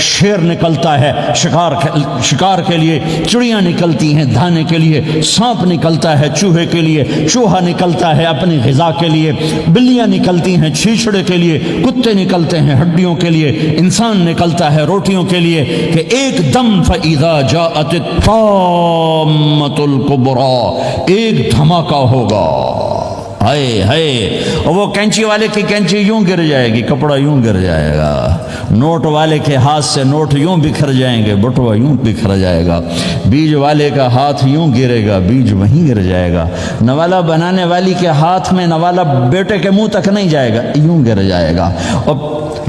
شیر نکلتا ہے شکار کے لیے، چڑیاں نکلتی ہیں دھانے کے لیے، سانپ نکلتا ہے چوہے کے لیے، چوہا نکلتا ہے اپنی غذا کے لیے، بلیاں نکلتی ہیں چھیچڑے کے لیے، کتے نکلتے ہیں ہڈیوں کے لیے، انسان نکلتا ہے روٹیوں کے لیے، کہ ایک دم فَإِذَا جَاءَتِ الطَّامَّةُ الْكُبْرَى، ایک دھماکہ ہوگا، ہائے ہائے، اور وہ کینچی والے کی کینچی یوں گر جائے گی، کپڑا یوں گر جائے گا، نوٹ والے کے ہاتھ سے نوٹ یوں بکھر جائیں گے، بٹوا یوں بکھر جائے گا، بیج والے کا ہاتھ یوں گرے گا، بیج وہیں گر جائے گا، نوالا بنانے والی کے ہاتھ میں نوالا بیٹے کے منہ تک نہیں جائے گا، یوں گر جائے گا، اور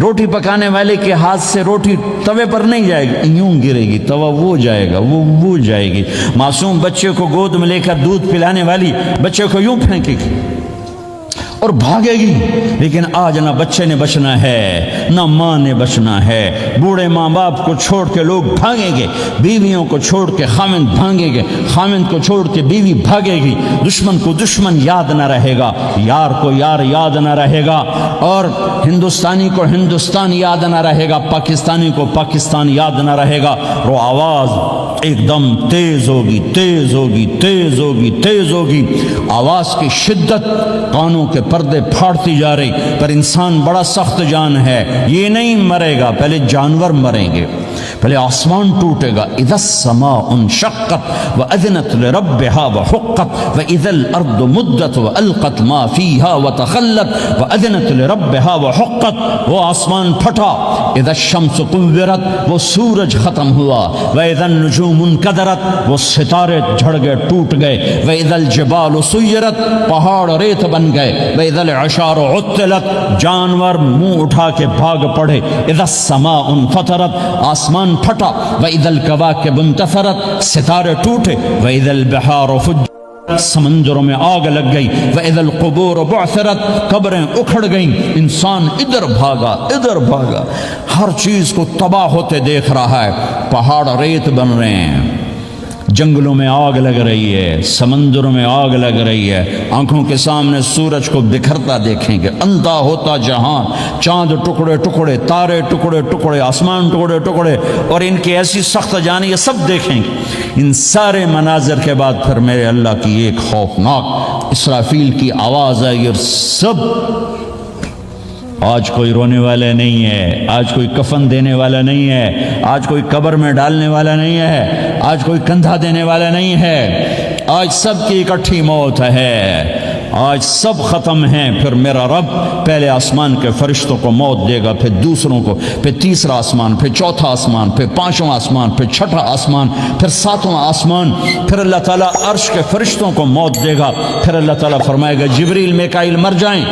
روٹی پکانے والے کے ہاتھ سے روٹی توے پر نہیں جائے گی، یوں گرے گی، توا وہ جائے گا، وہ جائے گی، معصوم بچے کو گود میں لے کر دودھ پلانے والی بچے کو یوں پھینکے گی اور بھاگے گی، لیکن آج نہ بچے نے بچنا ہے نہ ماں نے بچنا ہے، بوڑھے ماں باپ کو چھوڑ کے لوگ بھاگیں گے، بیویوں کو چھوڑ کے خامند بھاگیں گے، خامند کو چھوڑ کے بیوی بھاگے گی، دشمن کو دشمن یاد نہ رہے گا، یار کو یار یاد نہ رہے گا، اور ہندوستانی کو ہندوستان یاد نہ رہے گا، پاکستانی کو پاکستان یاد نہ رہے گا، وہ آواز ایک دم تیز ہوگی، تیز ہوگی، تیز ہوگی، تیز ہوگی، آواز کی شدت کانوں کے پردے پھاڑتی جا رہی، پر انسان بڑا سخت جان ہے، یہ نہیں مرے گا، پہلے جانور مریں گے، پہلے آسمان ٹوٹے گا، اذا السماء انشقت واذنت لربها وحقت واذا الارض مدت والقت ما فيها وتخلت واذنت لربها وحقت، وہ آسمان پھٹا، اذا الشمس كورت، وہ سورج ختم ہوا، واذا النجوم انکدرت، وہ ستارے جھڑ گئے ٹوٹ گئے، واذا الجبال سيرت، پہاڑ ریت بن گئے، واذا العشار عطلت، جانور منہ اٹھا کے بھاگ پڑے، اذا السماء انفطرت، آسمان پھٹا، وَإِذَا الْكَوَاكِبُ انْتَثَرَتْ، ستارے ٹوٹے، وَإِذَا الْبِحَارُ فُجِّرَتْ، سمندروں میں آگ لگ گئی، وَإِذَا الْقُبُورُ بُعْثِرَتْ، قبریں اکھڑ گئیں، انسان ادھر بھاگا ادھر بھاگا، ہر چیز کو تباہ ہوتے دیکھ رہا ہے، پہاڑ ریت بن رہے ہیں، جنگلوں میں آگ لگ رہی ہے، سمندروں میں آگ لگ رہی ہے، آنکھوں کے سامنے سورج کو بکھرتا دیکھیں گے، اندھا ہوتا جہان، چاند ٹکڑے ٹکڑے، تارے ٹکڑے ٹکڑے، آسمان ٹکڑے ٹکڑے، اور ان کی ایسی سخت جانی، یہ سب دیکھیں گے۔ ان سارے مناظر کے بعد پھر میرے اللہ کی ایک خوفناک اسرافیل کی آواز آئی، اور سب، آج کوئی رونے والا نہیں ہے، آج کوئی کفن دینے والا نہیں ہے، آج کوئی قبر میں ڈالنے والا نہیں ہے، آج کوئی کندھا دینے والا نہیں ہے، آج سب کی اکٹھی موت ہے، آج سب ختم ہیں۔ پھر میرا رب پہلے آسمان کے فرشتوں کو موت دے گا، پھر دوسروں کو، پھر تیسرا آسمان، پھر چوتھا آسمان، پھر پانچواں آسمان، پھر چھٹا آسمان، پھر ساتواں آسمان، پھر اللہ تعالیٰ عرش کے فرشتوں کو موت دے گا، پھر اللہ تعالیٰ فرمائے گا جبریل میکائیل مر جائیں،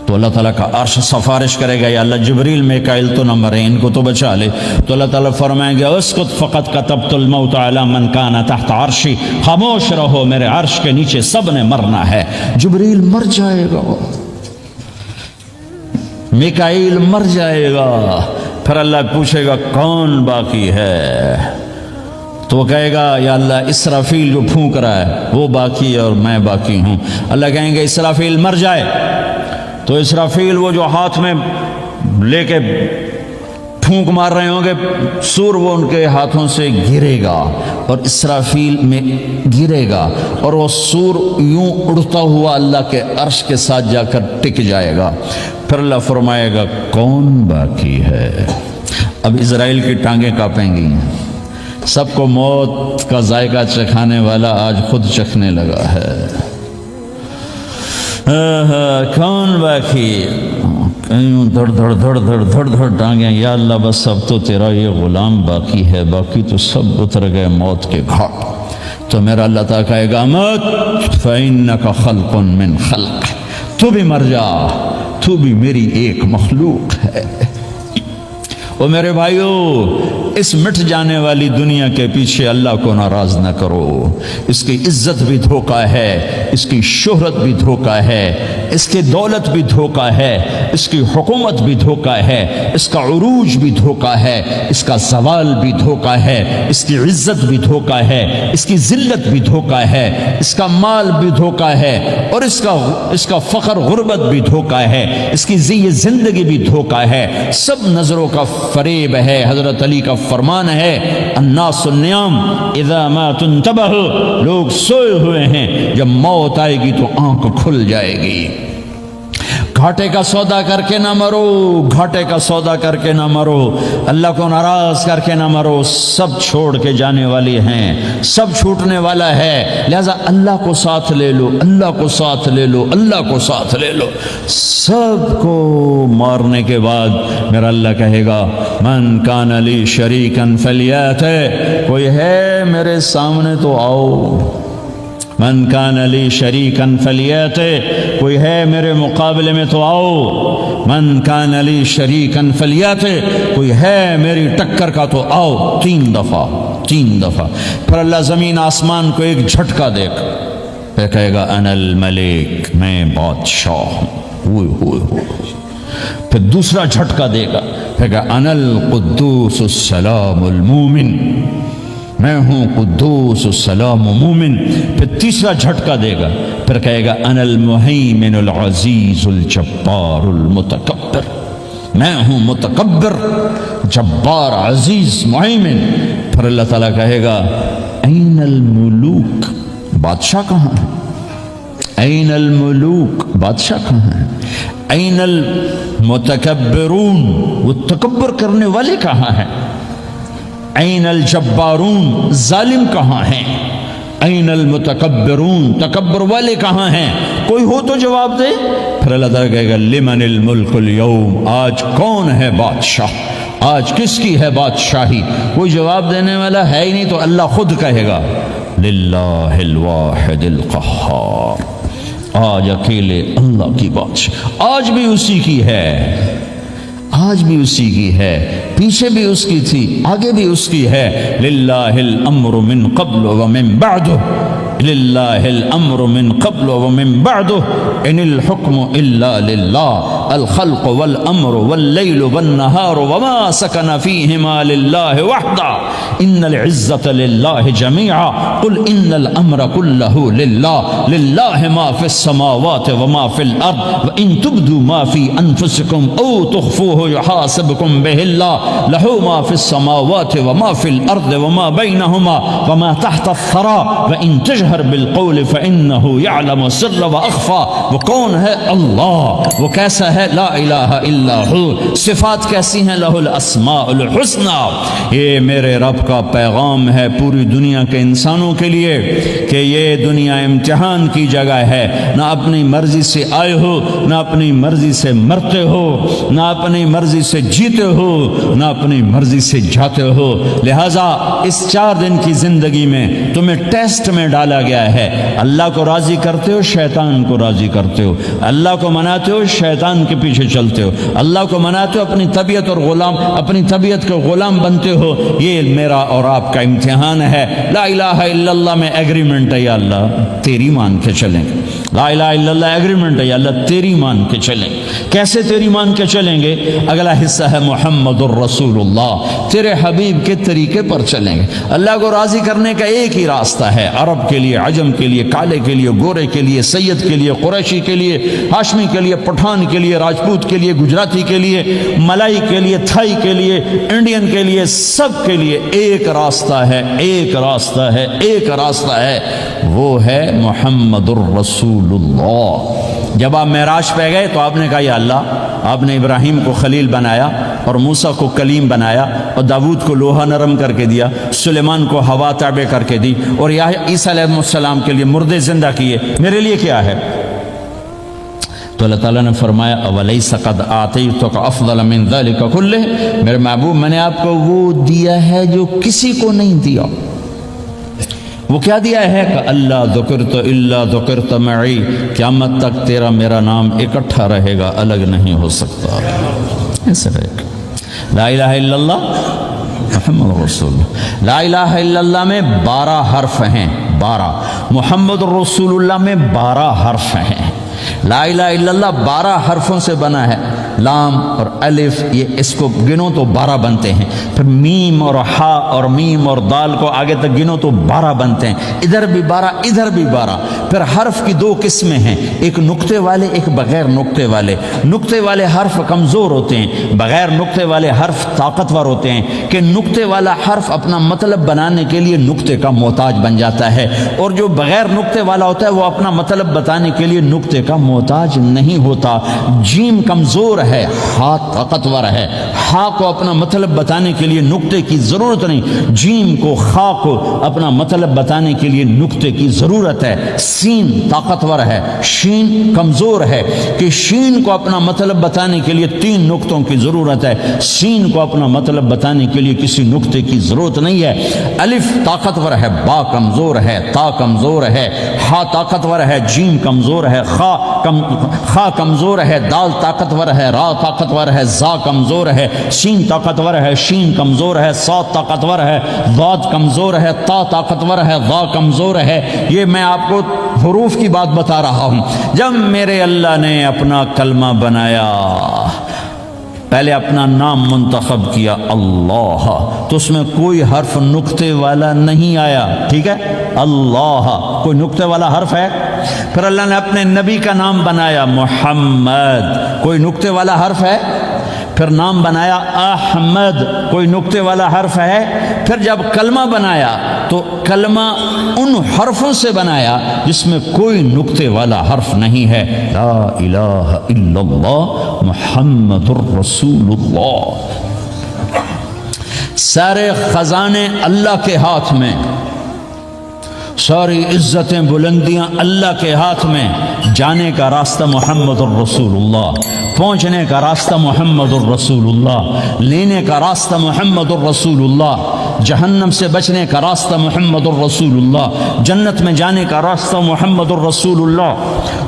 تو اللہ تعالیٰ کا عرش سفارش کرے گا، یا اللہ جبریل میکائیل تو نہ مرے، ان کو تو بچا لے، تو اللہ تعالیٰ فرمائیں گے اسکت فقط کتبت الموت علی من کان تحت عرشی، خاموش رہو، میرے عرش کے نیچے سب نے مرنا ہے۔ جبریل مر جائے گا، میکائیل مر جائے گا، پھر اللہ پوچھے گا کون باقی ہے، تو وہ کہے گا یا اللہ اسرافیل جو پھونک رہا ہے وہ باقی ہے اور میں باقی ہوں۔ اللہ کہیں گے اسرافیل مر جائے، تو اسرافیل وہ جو ہاتھ میں لے کے پھونک مار رہے ہوں گے سور، وہ ان کے ہاتھوں سے گرے گا اور اسرافیل میں گرے گا، اور وہ سور یوں اڑتا ہوا اللہ کے عرش کے ساتھ جا کر ٹک جائے گا۔ پھر اللہ فرمائے گا کون باقی ہے؟ اب اسرائیل کی ٹانگیں کانپیں گی، سب کو موت کا ذائقہ چکھانے والا آج خود چکھنے لگا ہے۔ کون باقی؟ دھڑ دھڑ دھڑ دھڑ دھڑ دھڑ ٹانگیں، یا اللہ بس اب تو تیرا یہ غلام باقی ہے، باقی تو سب اتر گئے موت کے گھاٹ۔ تو میرا اللہ تعالیٰ کہے گا مت فَإِنَّكَ خَلْقٌ مِّن خَلْقِ، تو بھی مر جا، تو بھی میری ایک مخلوق ہے۔ او میرے بھائیو، اس مٹ جانے والی دنیا کے پیچھے اللہ کو ناراض نہ کرو، اس کی عزت بھی دھوکہ ہے، اس کی شہرت بھی دھوکہ ہے، اس کی دولت بھی دھوکہ ہے، اس کی حکومت بھی دھوکہ ہے، اس کا عروج بھی دھوکہ ہے، اس کا زوال بھی دھوکہ ہے، اس کی عزت بھی دھوکہ ہے، اس کی ذلت بھی دھوکہ ہے، اس کا مال بھی دھوکہ ہے، اور اس کا فخر غربت بھی دھوکہ ہے، اس کی زندگی بھی دھوکہ ہے، سب نظروں کا فریب ہے۔ حضرت علی کا فرمان ہے الناس النیام اذا ما تنتبہ، لوگ سوئے ہوئے ہیں، جب موت آئے گی تو آنکھ کھل جائے گی۔ گھاٹے کا سودا کر کے نہ مرو، گھاٹے کا سودا کر کے نہ مرو، اللہ کو ناراض کر کے نہ مرو، سب چھوڑ کے جانے والی ہیں، سب چھوٹنے والا ہے، لہذا اللہ کو ساتھ لے لو، اللہ کو ساتھ لے لو، اللہ کو ساتھ لے لو۔ سب کو مارنے کے بعد میرا اللہ کہے گا من کان لی شریکن فلیات، کوئی ہے میرے سامنے تو آؤ، من کان علی شریکن فلیات، کوئی ہے میرے مقابلے میں تو آؤ، من کان علی شریکن فلیات، کوئی ہے میری ٹکر کا تو آؤ۔ تین دفعہ پھر اللہ زمین آسمان کو ایک جھٹکا دے گا، پھر کہے گا انا الملک، میں بادشاہ ہوں۔ پھر دوسرا جھٹکا دے گا، پھر کہا انا القدوس السلام المومن، میں ہوں قدوس السلام مومن۔ پھر تیسرا جھٹکا دے گا، پھر کہے گا انا المہیمن العزیز الجبار المتکبر، میں ہوں متکبر، جبار، عزیز، مہیمن۔ پھر اللہ تعالیٰ کہے گا این الملوک، بادشاہ کہاں ہے؟ این الملوک، بادشاہ کہاں ہے؟ این المتکبرون، وہ تکبر کرنے والے کہاں ہیں؟ این الجبارون، ظالم کہاں ہیں؟ این المتکبرون، تکبر والے کہاں ہیں؟ کوئی ہو تو جواب دے۔ پھر اللہ تعالیٰ کہے گا لمن الملک اليوم، آج کون ہے بادشاہ، آج کس کی ہے بادشاہی؟ کوئی جواب دینے والا ہے ہی نہیں، تو اللہ خود کہے گا للہ الواحد القہار، آج اکیلے اللہ کی بادشاہ، آج بھی اسی کی ہے، آج بھی اسی کی ہے، پیچھے بھی اس کی تھی، آگے بھی اس کی ہے۔ للہ الامر من قبل ومن بعد، للہ الامر من قبل ومن بعد، ان الحکم الا للہ، الخلق والامر واللیل والنہار وما سکن فیہما للہ وحدہ، ان العزت للہ جميعا، قل ان الامر كلہ للہ، للہ ما فی السماوات وما فی الارض، وان تبدوا ما فی انفسکم او تخفوه يحاسبكم به الله، له ما في السماوات وما في الأرض وما بينهما وما تحت الثرى، وإن تجهر بالقول فإنه يعلم السر وأخفى۔ وہ کون ہے؟ اللہ۔ وہ کیسا ہے؟ لا الہ الا ہو۔ صفات کیسی ہیں؟ لہ الاسماء الحسنى۔ یہ میرے رب کا پیغام ہے پوری دنیا کے انسانوں کے لیے کہ یہ دنیا امتحان کی جگہ ہے، نہ اپنی مرضی سے آئے ہو، نہ اپنی مرضی سے مرتے ہو، نہ اپنی مرضی سے جیتے ہو، نہ اپنی مرضی سے جاتے ہو۔ لہٰذا اس 4 دن کی زندگی میں تمہیں ٹیسٹ میں ڈالا گیا ہے۔ اللہ کو راضی کرتے ہو، شیطان کو راضی کرتے ہو، اللہ کو مناتے ہو، شیطان کے پیچھے چلتے ہو، اللہ کو مناتے ہو، اپنی طبیعت اور اپنی طبیعت کے غلام بنتے ہو۔ یہ میرا اور آپ کا امتحان ہے۔ لا الہ الا اللہ میں ایگریمنٹ ہے، یا اللہ تیری مان کے چلیں گے۔ لا الہ الا اللہ ایگریمنٹ ہے، یا اللہ تیری مان کے چلیں۔ کیسے تیری مان کے چلیں گے؟ اگلا حصہ ہے محمد الرسول اللہ، تیرے حبیب کے طریقے پر چلیں گے۔ اللہ کو راضی کرنے کا ایک ہی راستہ ہے، عرب کے لیے، عجم کے لیے، کالے کے لیے، گورے کے لیے، سید کے لیے، قریشی کے لیے، ہاشمی کے لیے، پٹھان کے لیے، راجپوت کے لیے، گجراتی کے لیے، ملائی کے لیے، تھائی کے لیے، انڈین کے لیے، سب کے لیے ایک راستہ ہے، ایک راستہ ہے، ایک راستہ ہے، وہ ہے محمد الرسول اللہ۔ جب آپ معراج پہ گئے تو آپ نے کہا یا اللہ، آپ نے ابراہیم کو خلیل بنایا اور موسیٰ کو کلیم بنایا اور داود کو لوہا نرم کر کے دیا، سلیمان کو ہوا تابع کر کے دی، اور عیسیٰ علیہ السلام کے لیے مردے زندہ کیے، میرے لیے کیا ہے؟ تو اللہ تعالیٰ نے فرمایا اولیس قد آتیتک افضل من ذلک کلہ، میرے محبوب میں نے آپ کو وہ دیا ہے جو کسی کو نہیں دیا۔ وہ کیا دیا ہے کہ اللہ ذکرت الا ذکرت معی، قیامت تک تیرا میرا نام اکٹھا رہے گا، الگ نہیں ہو سکتا، ایسے رہے گا۔ لا الہ الا اللہ محمد رسول اللہ۔ لا الہ الا اللہ میں 12 حرف ہیں، 12۔ محمد رسول اللہ میں 12 حرف ہیں۔ لا الہ الا اللہ 12 حرفوں سے بنا ہے، لام اور الف، یہ اس کو گنو تو 12 بنتے ہیں، پھر میم اور ہا اور میم اور دال کو آگے تک گنو تو 12 بنتے ہیں، ادھر بھی 12 ادھر بھی 12۔ پھر حرف کی 2 قسمیں ہیں، ایک نقطے والے ایک بغیر نقطے والے۔ نقطے والے حرف کمزور ہوتے ہیں، بغیر نقطے والے حرف طاقتور ہوتے ہیں، کہ نقطے والا حرف اپنا مطلب بنانے کے لیے نقطے کا محتاج بن جاتا ہے، اور جو بغیر نقطے والا ہوتا ہے وہ اپنا مطلب بتانے کے لیے نقطے کا محتاج نہیں ہوتا۔ جیم کمزور ہے، ہا طاقتور ہے، ہا کو اپنا مطلب بتانے کے لیے نقطے کی ضرورت نہیں، جیم کو خا کو اپنا مطلب بتانے کے لیے نقطے کی ضرورت ہے۔ سین طاقتور ہے، شین کمزور ہے، کہ شین کو اپنا مطلب بتانے کے لیے 3 نقطوں کی ضرورت ہے، سین کو اپنا مطلب بتانے کے لیے کسی نقطے کی ضرورت نہیں ہے۔ الف طاقتور ہے، با کمزور ہے، تا کمزور ہے، ہا طاقتور ہے، جیم کمزور ہے، خا کمزور ہے، دال طاقتور ہے، را طاقتور ہے، زا کمزور ہے، سین طاقتور ہے، شین کمزور ہے، صاد طاقتور ہے، ضاد کمزور ہے، تا طاقتور ہے، ضا کمزور ہے۔ یہ میں آپ کو حروف کی بات بتا رہا ہوں۔ جب میرے اللہ نے اپنا کلمہ بنایا، پہلے اپنا نام منتخب کیا اللہ، تو اس میں کوئی حرف نقطے والا نہیں آیا، ٹھیک ہے، اللہ کوئی نقطے والا حرف ہے۔ پھر اللہ نے اپنے نبی کا نام بنایا محمد، کوئی نقطے والا حرف ہے۔ پھر نام بنایا احمد، کوئی نقطے والا حرف ہے۔ پھر جب کلمہ بنایا تو کلمہ ان حرفوں سے بنایا جس میں کوئی نقطے والا حرف نہیں ہے، لا الہ الا اللہ محمد الرسول اللہ۔ سارے خزانے اللہ کے ہاتھ میں، ساری عزتیں بلندیاں اللہ کے ہاتھ میں، جانے کا راستہ محمد الرسول اللہ، پہنچنے کا راستہ محمد الرسول اللہ، لینے کا راستہ محمد الرسول اللہ، جہنم سے بچنے کا راستہ محمد الرسول اللہ، جنت میں جانے کا راستہ محمد الرسول اللہ،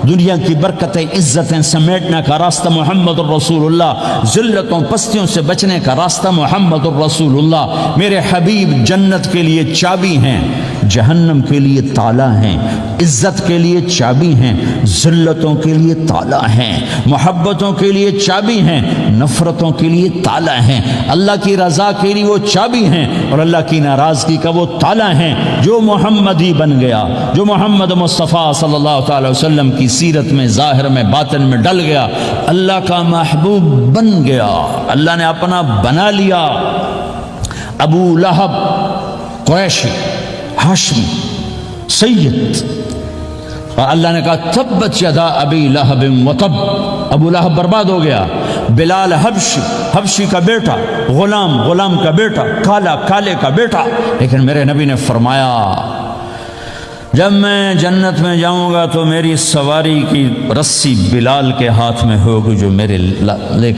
دنیا کی برکتیں عزتیں سمیٹنے کا راستہ محمد الرسول اللہ، ذلتوں پستیوں سے بچنے کا راستہ محمد الرسول اللہ۔ میرے حبیب جنت کے لیے چابی ہیں، جہنم کے لیے تالا ہیں، عزت کے لیے چابی ہیں، ذلتوں کے لیے تالا ہیں، محبتوں کے لیے چابی ہیں، نفرتوں کے لیے تالا ہیں، اللہ کی رضا کے لیے وہ چابی ہیں، اور اللہ کی ناراضگی کا وہ تالا ہیں۔ جو محمدی بن گیا، جو محمد مصطفیٰ صلی اللہ تعالی وسلم کی سیرت میں ظاہر میں باطن میں ڈل گیا، اللہ کا محبوب بن گیا، اللہ نے اپنا بنا لیا۔ ابو لہب قریشی ہاشمی سید، اور اللہ نے کہا تبت یدا ابی لہب وتب، ابو لہب برباد ہو گیا۔ بلال حبشی کا بیٹا، غلام کا بیٹا، کالے کا بیٹا، لیکن میرے نبی نے فرمایا جب میں جنت میں جاؤں گا تو میری سواری کی رسی بلال کے ہاتھ میں ہوگی، جو میرے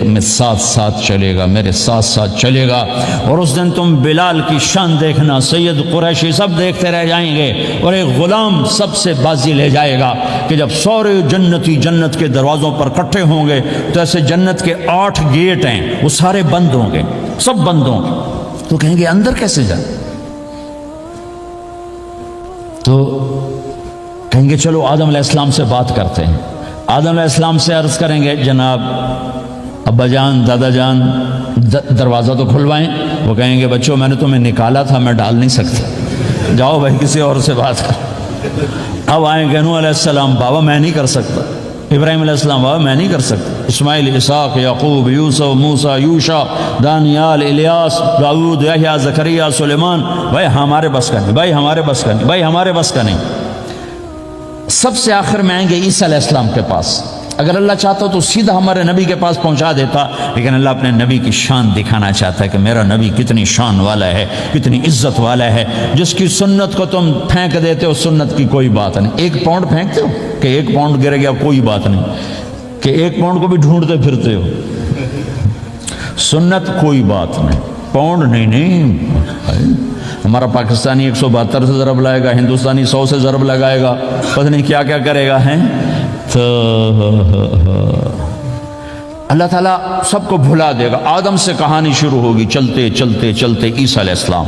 میں ساتھ چلے گا، میرے ساتھ چلے گا، اور اس دن تم بلال کی شان دیکھنا، سید قریشی سب دیکھتے رہ جائیں گے، اور ایک غلام سب سے بازی لے جائے گا، کہ جب سارے جنتی جنت کے دروازوں پر اکٹھے ہوں گے تو ایسے جنت کے 8 گیٹ ہیں، وہ سارے بند ہوں گے، سب بند ہوں گے، تو کہیں گے اندر کیسے جائیں؟ تو کہیں گے چلو آدم علیہ السلام سے بات کرتے ہیں، آدم علیہ السلام سے عرض کریں گے جناب ابا جان، دادا جان، دروازہ تو کھلوائیں۔ وہ کہیں گے بچوں میں نے تمہیں نکالا تھا، میں ڈال نہیں سکتا، جاؤ بھائی کسی اور سے بات کر۔ اب آئیں گے نوح علیہ السلام، بابا میں نہیں کر سکتا، ابراہیم علیہ السلام، بابا میں نہیں کر سکتا، اسماعیل، اسحاق، یعقوب، یوسف، موسیٰ، یوشع، دانیال، الیاس، داؤد، یحییٰ، زکریا، سلیمان، بھائی ہمارے بس کا نہیں، بھائی ہمارے بس کا نہیں، بھائی ہمارے بس کا نہیں۔ سب سے آخر میں آئیں گے عیسیٰ علیہ السلام کے پاس، اگر اللہ چاہتا تو سیدھا ہمارے نبی کے پاس پہنچا دیتا، لیکن اللہ اپنے نبی کی شان دکھانا چاہتا ہے کہ میرا نبی کتنی شان والا ہے، کتنی عزت والا ہے، جس کی سنت کو تم پھینک دیتے ہو، سنت کی کوئی بات نہیں۔ 1 پاؤنڈ پھینکتے ہو کہ 1 پاؤنڈ گر گیا، کوئی بات نہیں، کہ 1 پاؤنڈ کو بھی ڈھونڈتے پھرتے ہو، سنت کوئی بات نہیں، پاؤنڈ نہیں۔ ہمارا پاکستانی 172 سے ضرب لائے گا، ہندوستانی 100 سے ضرب لگائے گا، پتہ نہیں کیا کیا کرے گا، ہیں تو اللہ تعالیٰ سب کو بھلا دے گا۔ آدم سے کہانی شروع ہوگی، چلتے چلتے چلتے عیسیٰ علیہ السلام،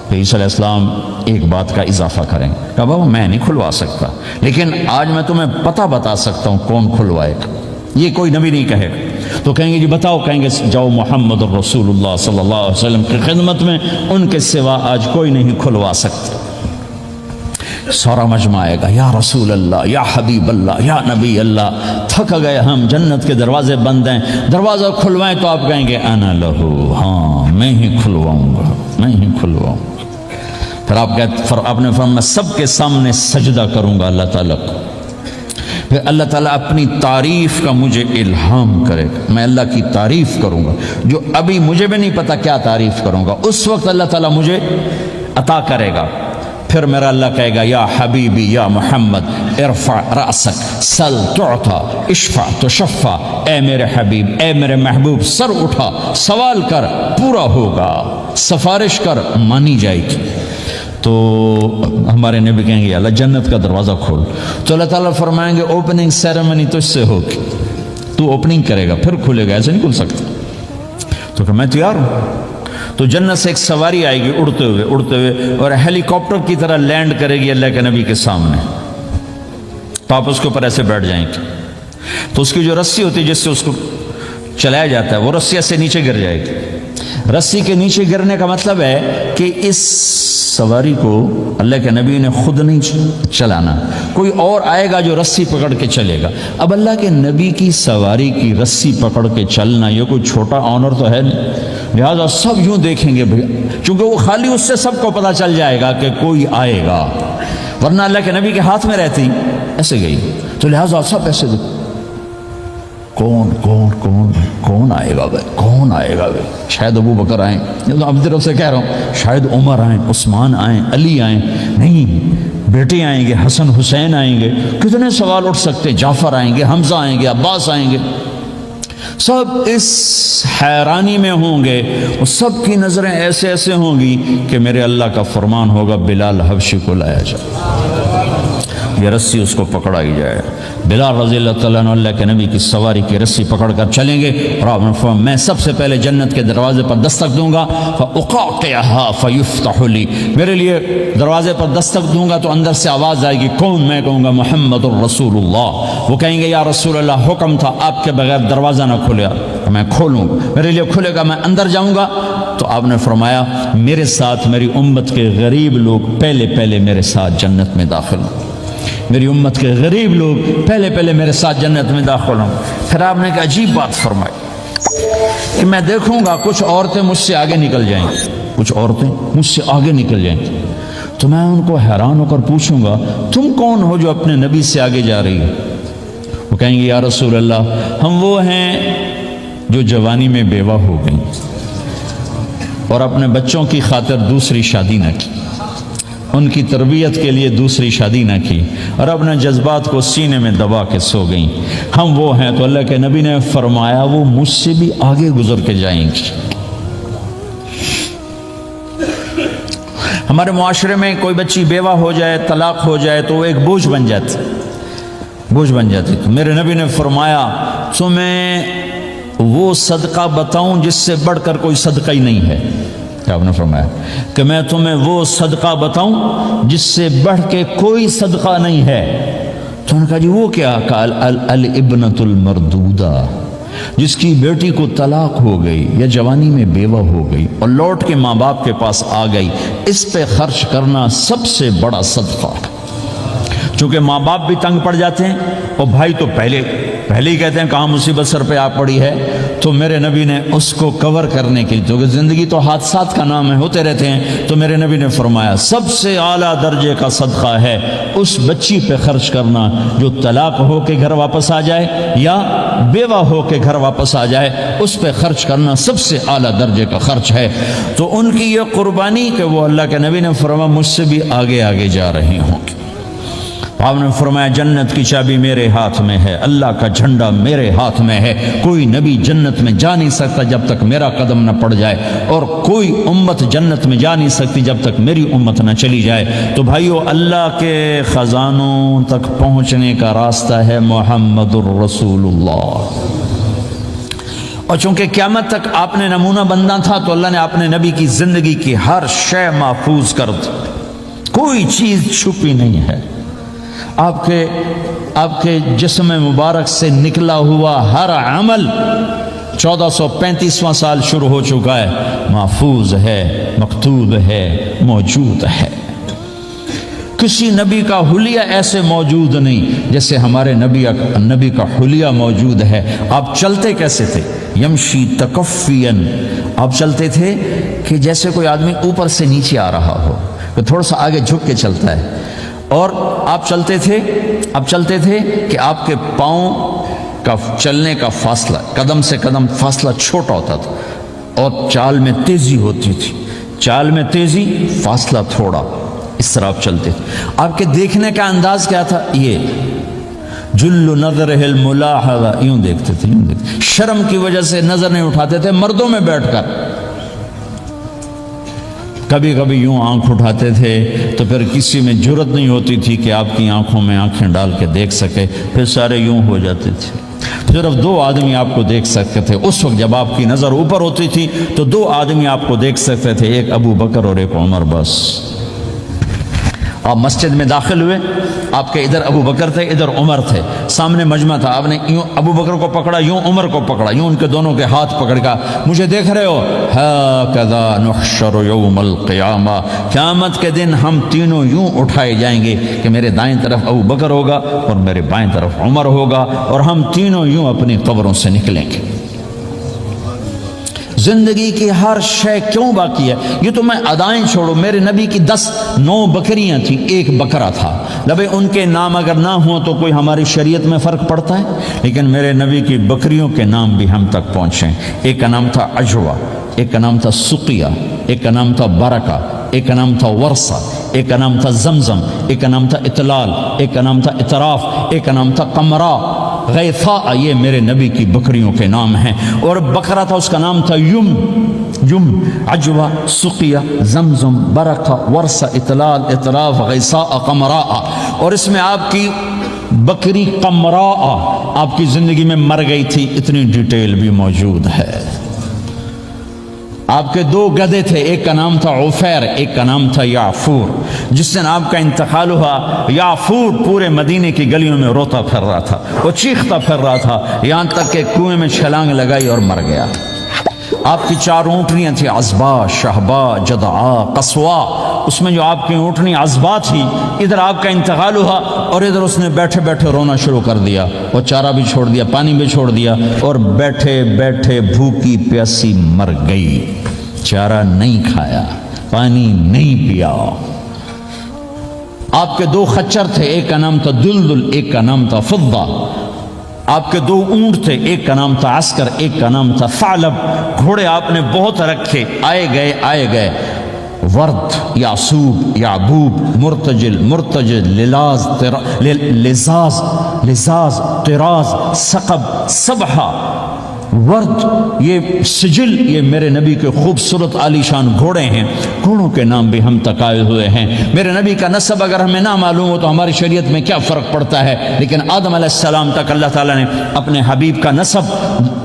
تو عیسیٰ علیہ السلام ایک بات کا اضافہ کریں، کہا بابا میں نہیں کھلوا سکتا، لیکن آج میں تمہیں پتہ بتا سکتا ہوں کون کھلوائے گا، یہ کوئی نبی نہیں کہے گا۔ تو کہیں گے جی بتاؤ، کہیں گے جاؤ محمد الرسول اللہ صلی اللہ علیہ وسلم کی خدمت میں، ان کے سوا آج کوئی نہیں کھلوا سکتا۔ سارا مجمع آئے گا، یا رسول اللہ، یا حبیب اللہ، یا نبی اللہ، تھک گئے ہم، جنت کے دروازے بند ہیں، دروازہ کھلوائیں تو آپ کہیں گے انا لہو، ہاں میں ہی کھلواؤں گا، میں ہی کھلواؤں گا۔ پھر آپ نے فرمایا میں سب کے سامنے سجدہ کروں گا اللہ تعالیٰ کو، پھر اللہ تعالیٰ اپنی تعریف کا مجھے الہام کرے گا، میں اللہ کی تعریف کروں گا، جو ابھی مجھے بھی نہیں پتا کیا تعریف کروں گا، اس وقت اللہ تعالیٰ مجھے عطا کرے گا۔ پھر میرا اللہ کہے گا یا حبیبی یا محمد ارفع رأسک سل تعطا اشفع تشفع، اے میرے حبیب، اے میرے محبوب، سر اٹھا سوال کر پورا ہوگا، سفارش کر مانی جائے گی۔ تو ہمارے نبی کہیں گے اللہ جنت کا دروازہ کھول، تو اللہ تعالیٰ فرمائیں گے اوپننگ سیریمنی تجھ سے ہوگی، تو اوپننگ کرے گا پھر کھلے گا، ایسے نہیں کھل سکتا۔ تو کہ میں تیار ہوں۔ تو جنت سے ایک سواری آئے گی اڑتے ہوئے اور ہیلی کاپٹر کی طرح لینڈ کرے گی اللہ کے نبی کے سامنے، تو آپ اس کے اوپر ایسے بیٹھ جائیں گے، تو اس کی جو رسی ہوتی ہے جس سے اس کو چلایا جاتا ہے وہ رسی ایسے نیچے گر جائے گی۔ رسی کے نیچے گرنے کا مطلب ہے کہ اس سواری کو اللہ کے نبی نے خود نہیں چلانا، کوئی اور آئے گا جو رسی پکڑ کے چلے گا۔ اب اللہ کے نبی کی سواری کی رسی پکڑ کے چلنا یہ کوئی چھوٹا آنر تو ہے نہیں، لہذا سب یوں دیکھیں گے چونکہ وہ خالی اس سے سب کو پتہ چل جائے گا کہ کوئی آئے گا، ورنہ اللہ کے نبی کے ہاتھ میں رہتی ایسے گئی، تو لہذا سب ایسے دیکھ کون کون کون کون آئے گا بھائی، کون آئے گا بھائی، شاید ابو بکر آئیں، یہ تو اب طرف سے کہہ رہا ہوں، شاید عمر آئیں، عثمان آئیں، علی آئیں، نہیں بیٹے آئیں گے، حسن حسین آئیں گے، کتنے سوال اٹھ سکتے، جعفر آئیں گے، حمزہ آئیں گے، عباس آئیں گے، سب اس حیرانی میں ہوں گے، اور سب کی نظریں ایسے ایسے ہوں گی کہ میرے اللہ کا فرمان ہوگا بلال حبشی کو لایا جائے، یہ رسی اس کو پکڑائی جائے۔ بلال رضی اللہ تعالیٰ عنہ اللہ کے نبی کی سواری کی رسی پکڑ کر چلیں گے، اور آپ نے فرمایا میں سب سے پہلے جنت کے دروازے پر دستک دوں گا، فَأُقَاقِعَهَا فَيُفْتَحُ لِي، میرے لیے دروازے پر دستک دوں گا تو اندر سے آواز آئے گی، کون؟ میں کہوں گا محمد الرسول اللہ۔ وہ کہیں گے یا رسول اللہ حکم تھا آپ کے بغیر دروازہ نہ کھلے، میں کھولوں، میرے لیے کھلے گا، میں اندر جاؤں گا۔ تو آپ نے فرمایا میرے ساتھ میری امت کے غریب لوگ پہلے میرے ساتھ جنت میں داخل ہوں، میری امت کے غریب لوگ پہلے میرے ساتھ جنت میں داخل ہوں۔ پھر آپ نے ایک عجیب بات فرمائی کہ میں دیکھوں گا کچھ عورتیں مجھ سے آگے نکل جائیں گی، کچھ عورتیں مجھ سے آگے نکل جائیں گی، تو میں ان کو حیران ہو کر پوچھوں گا تم کون ہو جو اپنے نبی سے آگے جا رہی ہے؟ وہ کہیں گے یا رسول اللہ ہم وہ ہیں جو جوانی میں بیوہ ہو گئیں اور اپنے بچوں کی خاطر دوسری شادی نہ کی، ان کی تربیت کے لیے دوسری شادی نہ کی، اور اپنے جذبات کو سینے میں دبا کے سو گئیں، ہم وہ ہیں۔ تو اللہ کے نبی نے فرمایا وہ مجھ سے بھی آگے گزر کے جائیں گی۔ ہمارے معاشرے میں کوئی بچی بیوہ ہو جائے، طلاق ہو جائے تو وہ ایک بوجھ بن جاتی، تو میرے نبی نے فرمایا تمہیں وہ صدقہ بتاؤں جس سے بڑھ کر کوئی صدقہ ہی نہیں ہے؟ آپ نے فرمایا کہ میں تمہیں وہ صدقہ بتاؤں جس سے بڑھ کے کوئی صدقہ نہیں ہے؟ تو انہوں نے کہا جی وہ کیا؟ کہا الابنۃ المردودہ، جس کی بیٹی کو طلاق ہو گئی یا جوانی میں بیوہ ہو گئی اور لوٹ کے ماں باپ کے پاس آ گئی، اس پہ خرچ کرنا سب سے بڑا صدقہ ہے۔ چونکہ ماں باپ بھی تنگ پڑ جاتے ہیں اور بھائی تو پہلے ہی کہتے ہیں کہاں مصیبت سر پہ آ پڑی ہے، تو میرے نبی نے اس کو کور کرنے کے لیے، کیونکہ زندگی تو حادثات کا نام ہے، ہوتے رہتے ہیں، تو میرے نبی نے فرمایا سب سے اعلیٰ درجے کا صدقہ ہے اس بچی پہ خرچ کرنا جو طلاق ہو کے گھر واپس آ جائے یا بیوہ ہو کے گھر واپس آ جائے، اس پہ خرچ کرنا سب سے اعلیٰ درجے کا خرچ ہے۔ تو ان کی یہ قربانی کہ وہ اللہ کے نبی نے فرمایا مجھ سے بھی آگے جا رہی ہوں۔ آپ نے فرمایا جنت کی چابی میرے ہاتھ میں ہے، اللہ کا جھنڈا میرے ہاتھ میں ہے، کوئی نبی جنت میں جا نہیں سکتا جب تک میرا قدم نہ پڑ جائے، اور کوئی امت جنت میں جا نہیں سکتی جب تک میری امت نہ چلی جائے۔ تو بھائیو اللہ کے خزانوں تک پہنچنے کا راستہ ہے محمد الرسول اللہ، اور چونکہ قیامت تک آپ نے نمونہ بننا تھا تو اللہ نے اپنے نبی کی زندگی کی ہر شے محفوظ کر دی، کوئی چیز چھپی نہیں ہے۔ آپ کے جسم مبارک سے نکلا ہوا ہر عمل 1435واں سال شروع ہو چکا ہے، محفوظ ہے، مکتوب ہے، موجود ہے۔ کسی نبی کا حلیہ ایسے موجود نہیں جیسے ہمارے نبی کا حلیہ موجود ہے۔ آپ چلتے کیسے تھے؟ یمشی تکفین، آپ چلتے تھے کہ جیسے کوئی آدمی اوپر سے نیچے آ رہا ہو، کہ تھوڑا سا آگے جھک کے چلتا ہے۔ اور آپ چلتے تھے کہ آپ کے پاؤں کا چلنے کا فاصلہ، قدم سے قدم فاصلہ چھوٹا ہوتا تھا، اور چال میں تیزی ہوتی تھی، چال میں تیزی، فاصلہ تھوڑا، اس طرح آپ چلتے تھے۔ آپ کے دیکھنے کا انداز کیا تھا؟ یہ جل نظرہ الملاحظہ، یوں دیکھتے تھے، یوں دیکھتے، شرم کی وجہ سے نظر نہیں اٹھاتے تھے مردوں میں بیٹھ کر، کبھی کبھی یوں آنکھ اٹھاتے تھے تو پھر کسی میں جرت نہیں ہوتی تھی کہ آپ کی آنکھوں میں آنکھیں ڈال کے دیکھ سکے، پھر سارے یوں ہو جاتے تھے۔ صرف 2 آدمی آپ کو دیکھ سکتے تھے اس وقت، جب آپ کی نظر اوپر ہوتی تھی تو 2 آدمی آپ کو دیکھ سکتے تھے، ایک ابو بکر اور ایک عمر، بس۔ آپ مسجد میں داخل ہوئے، آپ کے ادھر ابو بکر تھے، ادھر عمر تھے، سامنے مجمع تھا، آپ نے یوں ابو بکر کو پکڑا، یوں عمر کو پکڑا، یوں ان کے دونوں کے ہاتھ پکڑ کا، مجھے دیکھ رہے ہو؟ ہاکذا نحشر یوم القیامہ، قیامت کے دن ہم تینوں یوں اٹھائے جائیں گے کہ میرے دائیں طرف ابو بکر ہوگا اور میرے بائیں طرف عمر ہوگا، اور ہم تینوں یوں اپنی قبروں سے نکلیں گے۔ زندگی کی ہر شے کیوں باقی ہے؟ یہ تو میں ادائیں چھوڑو، میرے نبی کی 9 بکریاں تھیں، 1 بکرا تھا، لبے ان کے نام اگر نہ ہوں تو کوئی ہماری شریعت میں فرق پڑتا ہے؟ لیکن میرے نبی کی بکریوں کے نام بھی ہم تک پہنچیں۔ ایک کا نام تھا عجوہ، ایک کا نام تھا سقیہ، ایک کا نام تھا برکہ، ایک کا نام تھا ورثہ، ایک کا نام تھا زمزم، ایک کا نام تھا اطلال، ایک کا نام تھا اطراف، ایک کا نام تھا قمرا، غیثاء، یہ میرے نبی کی بکریوں کے نام ہیں۔ اور بکرا تھا، اس کا نام تھا یم، عجوہ، سقیہ، زمزم، برکہ، ورثہ، اطلال، اطراف، غیثاء، قمراء۔ اور اس میں آپ کی بکری قمراء آپ کی زندگی میں مر گئی تھی، اتنی ڈیٹیل بھی موجود ہے۔ آپ کے 2 گدھے تھے، ایک کا نام تھا عفیر، ایک کا نام تھا یعفور۔ جس دن آپ کا انتقال ہوا، یعفور پورے مدینے کی گلیوں میں روتا پھر رہا تھا، وہ چیختا پھر رہا تھا، یہاں تک کہ کنویں میں چھلانگ لگائی اور مر گیا۔ آپ کی 4 اونٹنیاں تھیں، عزبا، شہبا، جدعا، قصوا۔ اس میں جو آپ کی اونٹنی عزبا تھی، ادھر آپ کا انتقال ہوا اور ادھر اس نے بیٹھے بیٹھے رونا شروع کر دیا، وہ چارہ بھی چھوڑ دیا، پانی بھی چھوڑ دیا، اور بیٹھے بیٹھے بھوکی پیاسی مر گئی، چارہ نہیں کھایا، پانی نہیں پیا۔ آپ کے 2 خچر تھے، ایک کا نام تھا دلدل، ایک کا نام تھا فضہ۔ آپ کے 2 اونٹ تھے، ایک کا نام تھا عسکر، ایک کا نام تھا ثعلب۔ گھوڑے آپ نے بہت رکھے، آئے گئے، ورد، یعصوب، یعبوب، مرتجل، لزاز، طراز، ثقب، سبحہ، ورد، یہ سجل، یہ میرے نبی کے خوبصورت عالی شان گھوڑے ہیں۔ گھوڑوں کے نام بھی ہم تک آئے ہوئے ہیں۔ میرے نبی کا نسب اگر ہمیں نہ معلوم ہو تو ہماری شریعت میں کیا فرق پڑتا ہے؟ لیکن آدم علیہ السلام تک اللہ تعالیٰ نے اپنے حبیب کا نسب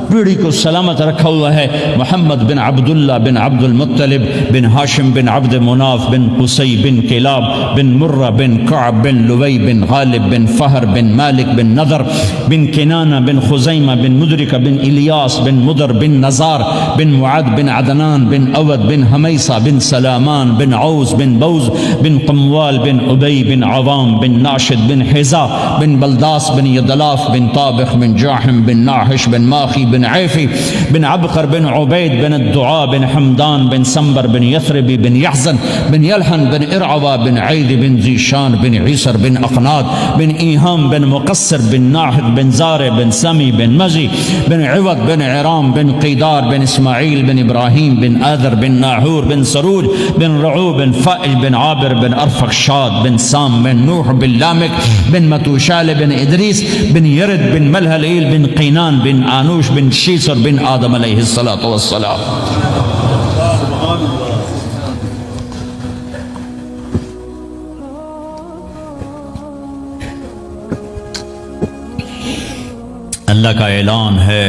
پیڑھی کو سلامت رکھا ہوا ہے۔ محمد بن عبداللہ بن عبد المطلب بن ہاشم بن عبد مناف بن قصی بن کلاب بن مرہ بن کعب بن لوی بن غالب بن فہر بن مالک بن نضر بن کنانہ بن خزیمہ بن مدرکہ بن الیاس بن مدر بن نزار بن معد بن عدنان بن اود بن حمیسہ بن سلامان بن عوز بن بوز بن قموال بن عبی بن عوام بن ناشد بن حزا بن بلداس بن یدلاف بن طابخ بن جاحم بن ناحش بن ماخی بن عیفی بن عبقر بن عبید بن الدعاء بن حمدان بن سنبر بن یثربی بن یحزن بن یلحن بن ارعوا بن عید بن زیشان بن عیسر بن اقناد بن ایہام بن مقصر بن ناحد بن زار بن سمی بن مزی بن عوض بن عرام بن قیدار بن اسماعیل بن ابراہیم بن آذر بن ناحور بن سروج بن رعو بن فائل بن عابر بن ارفخشاد بن سام بن نوح بن لامک بن متوشال بن ادریس بن یرد بن ملہلیل بن قینان بن آنوش بن شیسر بن آدم علیہ السلام۔ اللہ کا اعلان ہے،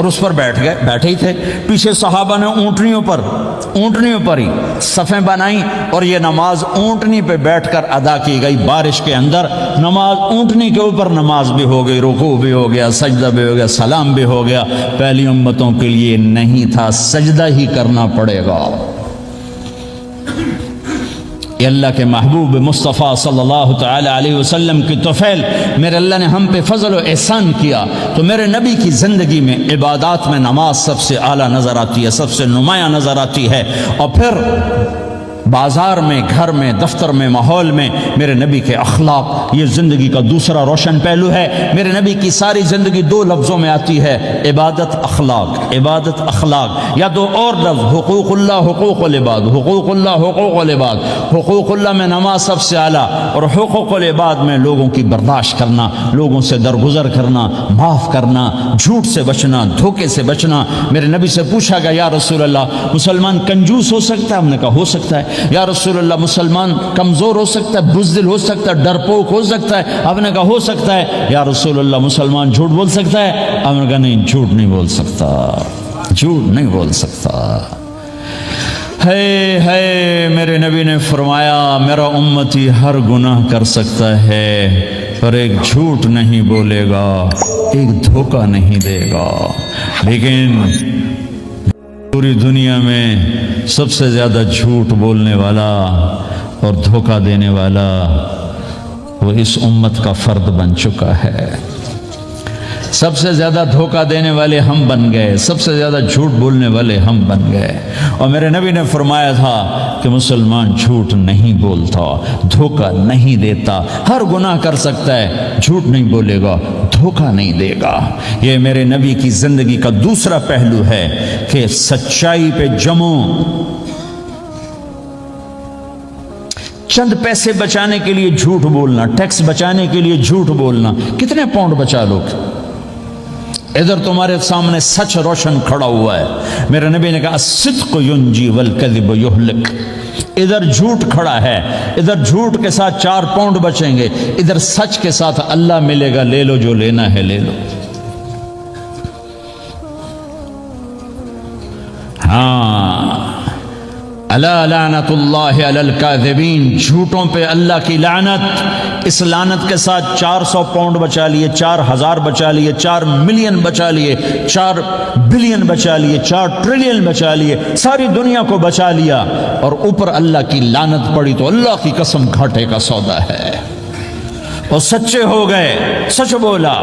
اور اس پر بیٹھے ہی تھے. پیچھے صحابہ نے اونٹنیوں پر ہی صفیں بنائیں اور یہ نماز اونٹنی پہ بیٹھ کر ادا کی گئی. بارش کے اندر نماز اونٹنی کے اوپر نماز بھی ہو گئی، رکوع بھی ہو گیا، سجدہ بھی ہو گیا، سلام بھی ہو گیا. پہلی امتوں کے لیے نہیں تھا، سجدہ ہی کرنا پڑے گا. یہ اللہ کے محبوب مصطفیٰ صلی اللہ تعالی علیہ وسلم کی توفیل، میرے اللہ نے ہم پہ فضل و احسان کیا. تو میرے نبی کی زندگی میں عبادات میں نماز سب سے اعلیٰ نظر آتی ہے، سب سے نمایاں نظر آتی ہے. اور پھر بازار میں، گھر میں، دفتر میں، ماحول میں میرے نبی کے اخلاق، یہ زندگی کا دوسرا روشن پہلو ہے. میرے نبی کی ساری زندگی دو لفظوں میں آتی ہے، عبادت اخلاق، عبادت اخلاق. یا دو اور لفظ، حقوق اللہ، حقوق العباد، حقوق اللہ، حقوق العباد. حقوق اللہ میں نماز سب سے اعلیٰ، اور حقوق العباد میں لوگوں کی برداشت کرنا، لوگوں سے درگزر کرنا، معاف کرنا، جھوٹ سے بچنا، دھوکے سے بچنا. میرے نبی سے پوچھا گیا یا رسول اللہ مسلمان کنجوس ہو سکتا ہے؟ ہم نے کہا ہو سکتا ہے. یا رسول اللہ مسلمان کمزور ہو سکتا ہے، بزدل ہو سکتا ہے، ڈرپوک ہو سکتا ہے؟ آپ نے کہا ہو سکتا ہے. یا رسول اللہ مسلمان جھوٹ بول سکتا ہے؟ آپ نے کہا نہیں، جھوٹ نہیں بول سکتا، جھوٹ نہیں بول سکتا. ہے میرے نبی نے فرمایا میرا امتی ہر گناہ کر سکتا ہے پر ایک جھوٹ نہیں بولے گا، ایک دھوکہ نہیں دے گا. لیکن پوری دنیا میں سب سے زیادہ جھوٹ بولنے والا اور دھوکہ دینے والا وہ اس امت کا فرد بن چکا ہے. سب سے زیادہ دھوکہ دینے والے ہم بن گئے، سب سے زیادہ جھوٹ بولنے والے ہم بن گئے. اور میرے نبی نے فرمایا تھا کہ مسلمان جھوٹ نہیں بولتا، دھوکہ نہیں دیتا، ہر گناہ کر سکتا ہے، جھوٹ نہیں بولے گا، دھوکہ نہیں دے گا. یہ میرے نبی کی زندگی کا دوسرا پہلو ہے کہ سچائی پہ جمو. چند پیسے بچانے کے لیے جھوٹ بولنا، ٹیکس بچانے کے لیے جھوٹ بولنا، کتنے پاؤنڈ بچا لو. ادھر تمہارے سامنے سچ روشن کھڑا ہوا ہے. میرے نبی نے کہا الصدق ینجی والکذب یہلک. ادھر جھوٹ کھڑا ہے، ادھر جھوٹ کے ساتھ 4 پاؤنڈ بچیں گے، ادھر سچ کے ساتھ اللہ ملے گا، لے لو جو لینا ہے لے لو. ہاں، الا لعنت اللہ علی الکاذبین، جھوٹوں پہ اللہ کی لعنت. اس لعنت کے ساتھ 400 پاؤنڈ بچا لیے، 4000 بچا لیے، 4 ملین بچا لیے، 4 بلین بچا لیے، 4 ٹریلین بچا لیے، ساری دنیا کو بچا لیا، اور اوپر اللہ کی لعنت پڑی تو اللہ کی قسم گھاٹے کا سودا ہے. اور سچے ہو گئے، سچ بولا،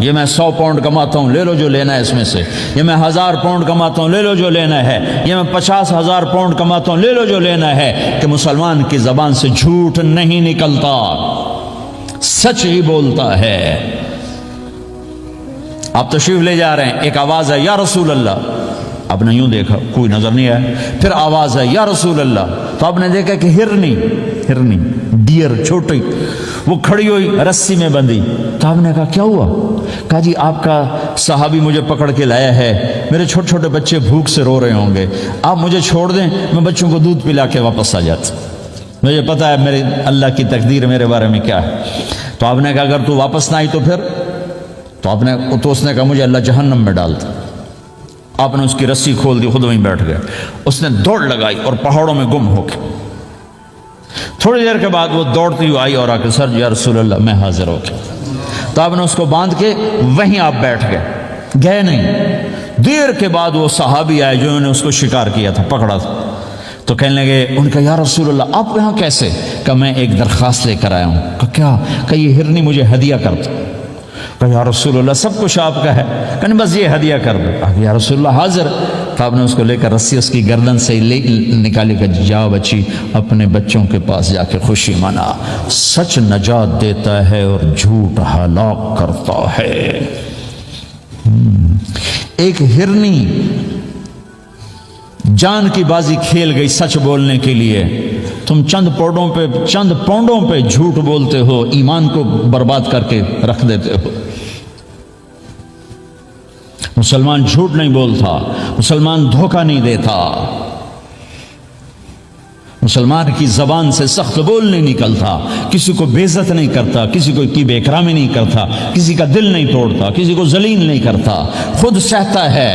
یہ میں 100 پاؤنڈ کماتا ہوں، لے لو جو لینا ہے اس میں سے. یہ میں 1000 پاؤنڈ کماتا ہوں، لے لو جو لینا ہے. یہ میں 50,000 پاؤنڈ کماتا ہوں، لے لو جو لینا ہے. کہ مسلمان کی زبان سے جھوٹ نہیں نکلتا، سچ ہی بولتا ہے. آپ تشریف لے جا رہے ہیں، ایک آواز ہے یا رسول اللہ. آپ نے یوں دیکھا، کوئی نظر نہیں آیا. پھر آواز ہے یا رسول اللہ، تو آپ نے دیکھا کہ ہرنی ڈیئر چھوٹی وہ کھڑی ہوئی، رسی میں بندھی. تو آپ نے کہا کیا ہوا؟ کہا جی آپ کا صحابی مجھے پکڑ کے لایا ہے، میرے چھوٹے چھوٹے بچے بھوک سے رو رہے ہوں گے، آپ مجھے چھوڑ دیں، میں بچوں کو دودھ پلا کے واپس آ جاتا. مجھے پتا ہے میرے اللہ کی تقدیر میرے بارے میں کیا ہے. تو آپ نے کہا اگر تو واپس نہ آئی تو پھر؟ تو اس نے کہا مجھے اللہ جہنم میں ڈالتا. آپ نے اس کی رسی کھول دی، خود وہیں بیٹھ گئے. اس نے دوڑ لگائی اور پہاڑوں میں گم ہو گئی. تھوڑی دیر کے بعد وہ دوڑتی ہوئی آئی اور آ کے سر یا رسول اللہ میں حاضر ہو گیا. تو آپ نے اس کو باندھ کے وہیں آپ بیٹھ گئے نہیں. دیر کے بعد وہ صحابی آئے جنہوں نے اس کو شکار کیا تھا، پکڑا تھا. تو کہنے لگے، ان کا یا رسول اللہ آپ یہاں کیسے؟ کہ میں ایک درخواست لے کر آیا ہوں. کہ کیا؟ کہ یہ ہرنی مجھے ہدیہ کر دو. کہ یا رسول اللہ سب کچھ آپ کا ہے، کہ بس یہ ہدیہ کر دو. یا رسول اللہ حاضر. تو آپ نے اس کو لے کر رسی اس کی گردن سے نکالی کہ جا بچی اپنے بچوں کے پاس جا کے خوشی منا. سچ نجات دیتا ہے اور جھوٹ ہلاک کرتا ہے. ایک ہرنی جان کی بازی کھیل گئی سچ بولنے کے لیے. تم چند پاؤنڈوں پہ جھوٹ بولتے ہو، ایمان کو برباد کر کے رکھ دیتے ہو. مسلمان جھوٹ نہیں بولتا، مسلمان دھوکہ نہیں دیتا، مسلمان کی زبان سے سخت بول نہیں نکلتا، کسی کو بے عزت نہیں کرتا، کسی کو کی بے اکرامی نہیں کرتا، کسی کا دل نہیں توڑتا، کسی کو ذلیل نہیں کرتا، خود سہتا ہے،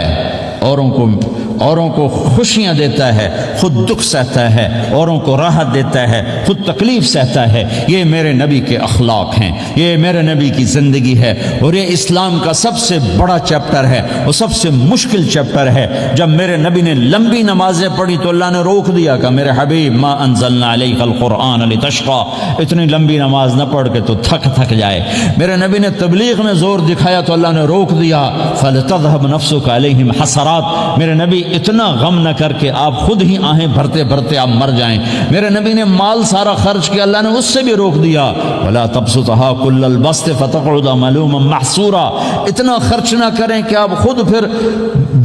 اوروں کو خوشیاں دیتا ہے، خود دکھ سہتا ہے، اوروں کو راحت دیتا ہے، خود تکلیف سہتا ہے۔ یہ میرے نبی کے اخلاق ہیں، یہ میرے نبی کی زندگی ہے، اور یہ اسلام کا سب سے بڑا چیپٹر ہے اور سب سے مشکل چیپٹر ہے۔ جب میرے نبی نے لمبی نمازیں پڑھی تو اللہ نے روک دیا کہ میرے حبیب ما انزلنا علیک القرآن لتشقى، اتنی لمبی نماز نہ پڑھ کے تو تھک جائے۔ میرے نبی نے تبلیغ میں زور دکھایا تو اللہ نے روک دیا، فلتذهب نفسك علیہم حسرات، میرے نبی اتنا غم نہ کر کے آپ خود ہی آہیں بھرتے بھرتے آپ مر جائیں۔ میرے نبی نے مال سارا خرچ کیا، اللہ نے اس سے بھی روک دیا، ولا تبسطها كل البسط فتقعد ملوما محسورا، اتنا خرچ نہ کریں کہ آپ خود پھر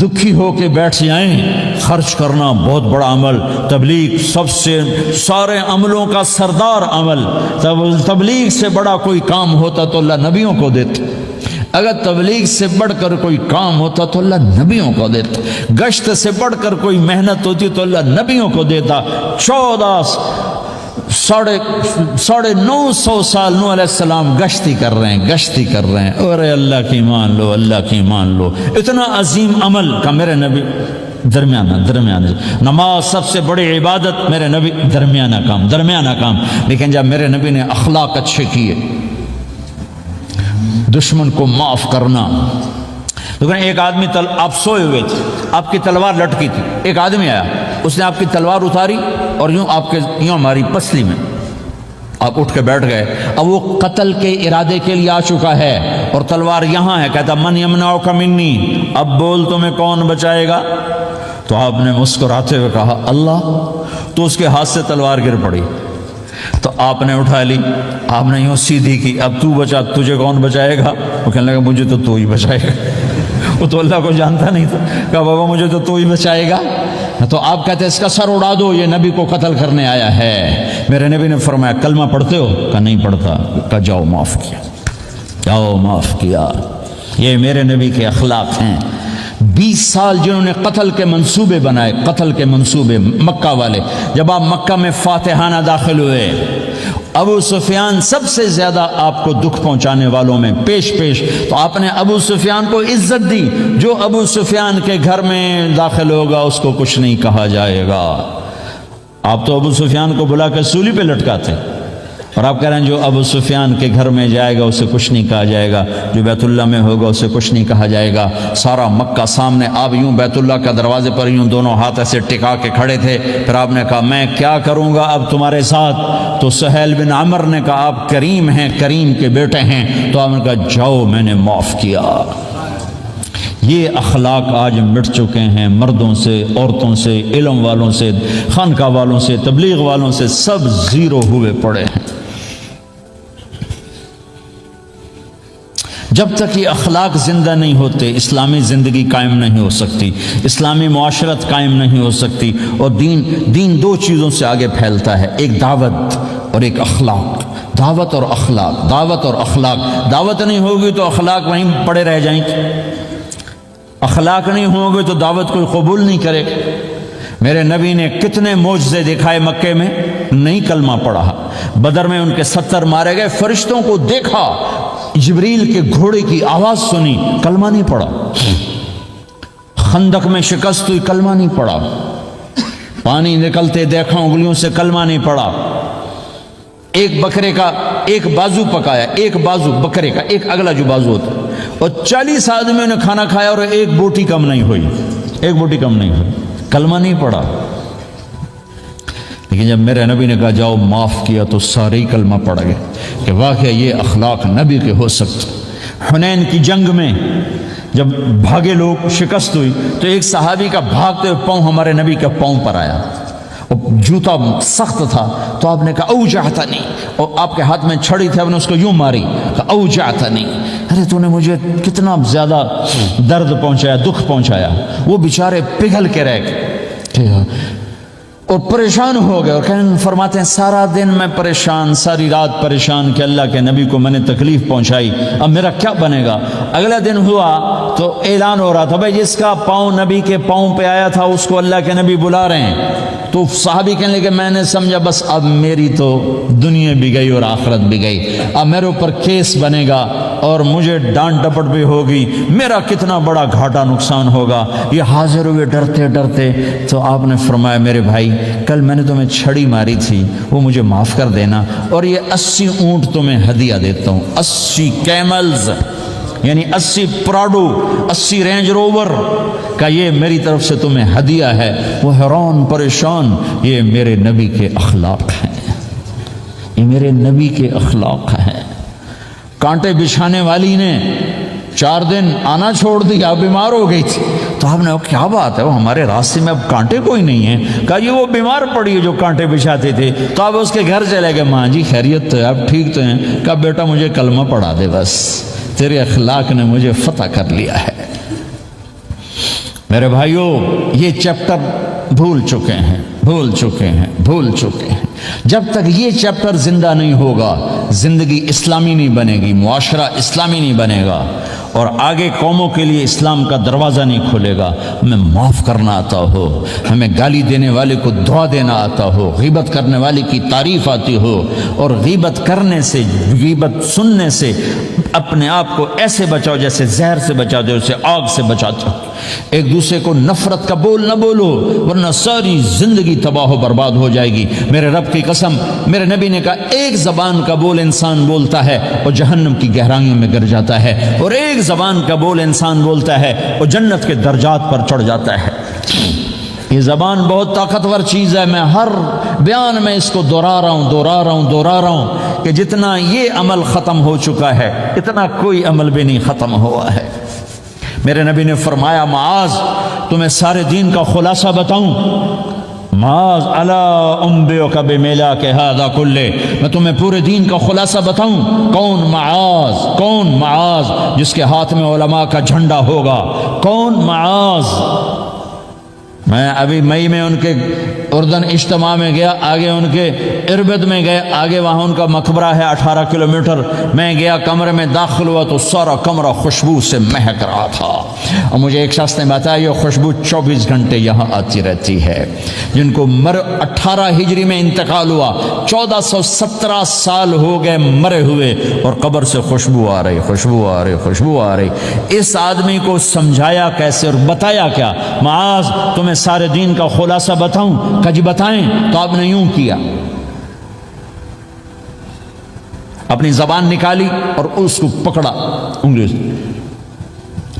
دکھی ہو کے بیٹھ جائیں۔ خرچ کرنا بہت بڑا عمل، تبلیغ سب سے سارے عملوں کا سردار عمل، تبلیغ سے بڑا کوئی کام ہوتا تو اللہ نبیوں کو دیتے، اگر تبلیغ سے بڑھ کر کوئی کام ہوتا تو اللہ نبیوں کو دیتا، گشت سے بڑھ کر کوئی محنت ہوتی تو اللہ نبیوں کو دیتا۔ 950 سال نوح علیہ السلام گشتی کر رہے ہیں، اور اللہ کی مان لو، اللہ کی مان لو، اتنا عظیم عمل کا میرے نبی درمیانہ نماز سب سے بڑی عبادت، میرے نبی درمیانہ کام، لیکن جب میرے نبی نے اخلاق اچھے کیے، دشمن کو معاف کرنا۔ لیکن ایک آدمی آپ سوئے ہوئے تھے، آپ کی تلوار لٹکی تھی، ایک آدمی آیا، اس نے آپ کی تلوار اتاری اور یوں ہماری پسلی میں، آپ اٹھ کے بیٹھ گئے۔ اب وہ قتل کے ارادے کے لیے آ چکا ہے اور تلوار یہاں ہے، کہتا من یمنعک منی، اب بول تمہیں کون بچائے گا؟ تو آپ نے مسکراتے ہوئے کہا اللہ، تو اس کے ہاتھ سے تلوار گر پڑی، تو آپ نے اٹھا لی، آپ نے یوں سیدھی کی، اب تو بچا، تجھے کون بچائے گا؟ وہ کہنے لگا مجھے تو ہی بچائے گا، وہ تو اللہ کو جانتا نہیں تھا، کہا بابا مجھے تو ہی بچائے گا۔ تو آپ کہتے ہیں اس کا سر اڑا دو، یہ نبی کو قتل کرنے آیا ہے۔ میرے نبی نے فرمایا کلمہ پڑھتے ہو؟ کہا نہیں پڑھتا۔ کہا جاؤ معاف کیا۔ یہ میرے نبی کے اخلاق ہیں۔ 20 سال جنہوں نے قتل کے منصوبے بنائے، مکہ والے، جب آپ مکہ میں فاتحانہ داخل ہوئے، ابو سفیان سب سے زیادہ آپ کو دکھ پہنچانے والوں میں پیش، تو آپ نے ابو سفیان کو عزت دی، جو ابو سفیان کے گھر میں داخل ہوگا اس کو کچھ نہیں کہا جائے گا۔ آپ تو ابو سفیان کو بلا کے سولی پہ لٹکاتے، اور آپ کہہ رہے ہیں جو ابو سفیان کے گھر میں جائے گا اسے کچھ نہیں کہا جائے گا، جو بیت اللہ میں ہوگا اسے کچھ نہیں کہا جائے گا۔ سارا مکہ سامنے، آپ یوں بیت اللہ کا دروازے پر یوں دونوں ہاتھ ایسے ٹکا کے کھڑے تھے، پھر آپ نے کہا میں کیا کروں گا اب تمہارے ساتھ؟ تو سہیل بن عمر نے کہا آپ کریم ہیں، کریم کے بیٹے ہیں، تو آپ نے کہا جاؤ میں نے معاف کیا۔ یہ اخلاق آج مٹ چکے ہیں، مردوں سے، عورتوں سے، علم والوں سے، خانقاہ والوں سے، تبلیغ والوں سے، سب زیرو ہوئے پڑے ہیں۔ جب تک یہ اخلاق زندہ نہیں ہوتے، اسلامی زندگی قائم نہیں ہو سکتی، اسلامی معاشرت قائم نہیں ہو سکتی، اور دین دو چیزوں سے آگے پھیلتا ہے، ایک دعوت اور ایک اخلاق۔ دعوت اور اخلاق، دعوت نہیں ہوگی تو اخلاق وہیں پڑے رہ جائیں گے، اخلاق نہیں ہوں گے تو دعوت کوئی قبول نہیں کرے۔ میرے نبی نے کتنے معجزے دکھائے مکے میں، نہیں کلمہ پڑھا۔ بدر میں ان کے 70 مارے گئے، فرشتوں کو دیکھا، جبریل کے گھوڑے کی آواز سنی، کلمہ نہیں پڑھا۔ خندق میں شکست ہوئی، کلمہ نہیں پڑھا۔ پانی نکلتے دیکھا انگلیوں سے، کلمہ نہیں پڑھا۔ ایک بکرے کا ایک بازو پکایا، ایک بازو بکرے کا، ایک اگلا جو بازو ہوتا، اور 40 آدمیوں نے کھانا کھایا اور ایک بوٹی کم نہیں ہوئی، کلمہ نہیں پڑھا۔ لیکن جب میرے نبی نے کہا جاؤ معاف کیا تو سارے ہی کلمہ پڑھ گئے کہ واقعہ یہ اخلاق نبی کے ہو سکتے۔ حنین کی جنگ میں جب بھاگے لوگ، شکست ہوئی، تو ایک صحابی کا بھاگتے ہوئے پاؤں ہمارے نبی کے پاؤں پر آیا، جوتا سخت تھا، تو آپ نے کہا اوجعتنی، اور آپ کے ہاتھ میں چھڑی تھی، آپ نے اس کو یوں ماری، کہا اوجعتنی، ارے تو نے مجھے کتنا زیادہ درد پہنچایا، دکھ پہنچایا۔ وہ بیچارے پگھل کے رہ گئے اور پریشان ہو گئے، اور فرماتے ہیں سارا دن میں پریشان، ساری رات پریشان کہ اللہ کے نبی کو میں نے تکلیف پہنچائی، اب میرا کیا بنے گا؟ اگلا دن ہوا تو اعلان ہو رہا تھا بھائی جس کا پاؤں نبی کے پاؤں پہ آیا تھا اس کو اللہ کے نبی بلا رہے ہیں۔ تو صحابی کہنے لگے میں نے سمجھا بس اب میری تو دنیا بھی گئی اور آخرت بھی گئی، اب میرے اوپر کیس بنے گا اور مجھے ڈانٹ ڈپٹ بھی ہوگی، میرا کتنا بڑا گھاٹا نقصان ہوگا۔ یہ حاضر ہوئے ڈرتے ڈرتے، تو آپ نے فرمایا میرے بھائی کل میں نے تمہیں چھڑی ماری تھی، وہ مجھے معاف کر دینا، اور یہ 80 اونٹ تمہیں ہدیہ دیتا ہوں، 80 کیملز یعنی 80 پراڈو، 80 رینج روور کا یہ میری طرف سے تمہیں ہدیہ ہے۔ وہ حیران پریشان، یہ میرے نبی کے اخلاق ہیں، یہ میرے نبی کے اخلاق ہیں۔ کانٹے بچھانے والی نے 4 دن آنا چھوڑ دیا، بیمار ہو گئی تھی، تو آپ نے کیا بات ہے، وہ ہمارے راستے میں اب کانٹے کوئی نہیں ہیں؟ کہا یہ وہ بیمار پڑی ہے جو کانٹے بچھاتے تھے۔ تو آپ اس کے گھر چلے گئے، ماں جی خیریت تو ہے، آپ ٹھیک تو ہیں؟ کہا بیٹا مجھے کلمہ پڑھا دے، بس تیرے اخلاق نے مجھے فتح کر لیا ہے۔ میرے بھائیوں یہ چیپٹر بھول چکے ہیں، بھول چکے ہیں، بھول چکے ہیں۔ جب تک یہ چیپٹر زندہ نہیں ہوگا زندگی اسلامی نہیں بنے گی، معاشرہ اسلامی نہیں بنے گا، اور آگے قوموں کے لیے اسلام کا دروازہ نہیں کھلے گا۔ ہمیں معاف کرنا آتا ہو، ہمیں گالی دینے والے کو دعا دینا آتا ہو، غیبت کرنے والے کی تعریف آتی ہو، اور غیبت کرنے سے، غیبت سننے سے اپنے آپ کو ایسے بچاؤ جیسے زہر سے بچاتے ہو، اسے آگ سے بچاتے ہو۔ ایک دوسرے کو نفرت کا بول نہ بولو، ورنہ ساری زندگی تباہ و برباد ہو جائے گی۔ میرے رب کی قسم، میرے نبی نے کہا ایک زبان کا بول انسان بولتا ہے اور جہنم کی گہرائیوں میں گر جاتا ہے، اور ایک زبان کا بول انسان بولتا ہے اور جنت کے درجات پر چڑھ جاتا ہے۔ یہ زبان بہت طاقتور چیز ہے، میں ہر بیان میں اس کو دہرا رہا ہوں کہ جتنا یہ عمل ختم ہو چکا ہے اتنا کوئی عمل بھی نہیں ختم ہوا ہے۔ میرے نبی نے فرمایا معاذ تمہیں سارے دین کا خلاصہ بتاؤں؟ معاذ الا انبئک بملاک ھذا کلہ، میں تمہیں پورے دین کا خلاصہ بتاؤں؟ کون معاذ؟ کون معاذ جس کے ہاتھ میں علماء کا جھنڈا ہوگا؟ کون معاذ؟ میں ابھی مئی میں ان کے اردن اجتماع میں گیا، آگے ان کے اربد میں گئے، آگے وہاں ان کا مقبرہ ہے 18 کلومیٹر۔ میں گیا کمرے میں داخل ہوا تو سارا کمرہ خوشبو سے مہک رہا تھا، اور مجھے ایک شخص نے بتایا یہ خوشبو 24 گھنٹے یہاں آتی رہتی ہے۔ جن کو 18 ہجری میں انتقال ہوا، 1417 سال ہو گئے مرے ہوئے، اور قبر سے خوشبو آ رہی، خوشبو آ رہی، خوشبو آ رہی۔ اس آدمی کو سمجھایا کیسے اور بتایا کیا؟ معاذ تمہیں سارے دین کا خلاصہ بتاؤں؟ کہ جی بتائیں۔ تو آپ نے یوں کیا، اپنی زبان نکالی اور اس کو پکڑا انگلی سے،